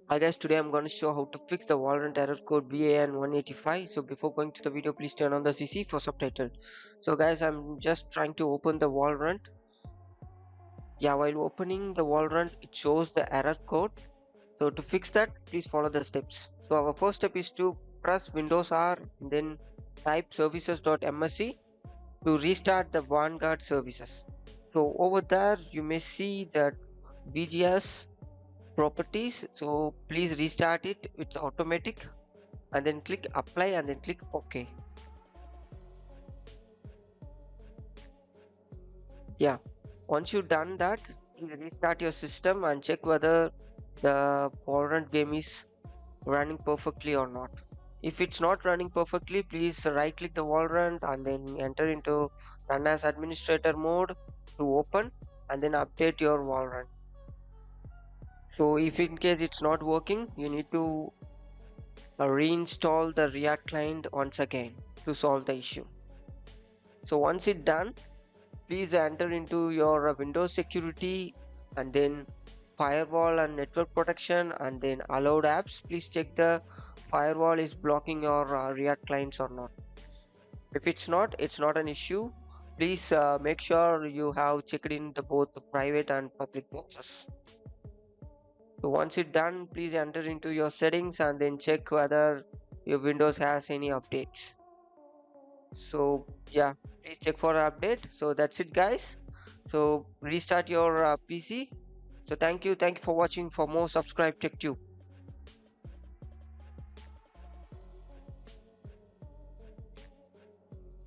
Hi guys, today I'm going to show how to fix the Valorant error code VAN 185. So before going to the video, please turn on the CC for subtitle. So guys, I'm just trying to open the Valorant. Yeah, while opening the Valorant, it shows the error code. So to fix that, please follow the steps. So our first step is to press Windows R, then type services.msc to restart the Vanguard services. So over there, you may see that VGS properties. So please restart it. It's automatic, and then click apply and then click OK. Yeah, once you've done that, you restart your system and check whether the Valorant game is running perfectly or not. If it's not running perfectly, please right click the Valorant and then enter into run as administrator mode to open, and then update your Valorant. So if in case it's not working, you need to reinstall the Riot client once again to solve the issue. So once it's done, please enter into your Windows security and then firewall and network protection and then allowed apps. Please check the firewall is blocking your React clients or not. If it's not, it's not an issue. Please make sure you have checked in the both the private and public boxes. So once it's done, please enter into your settings and then check whether your Windows has any updates. So yeah, please check for an update. So that's it guys. So restart your PC. So thank you for watching. For more, subscribe TechTube.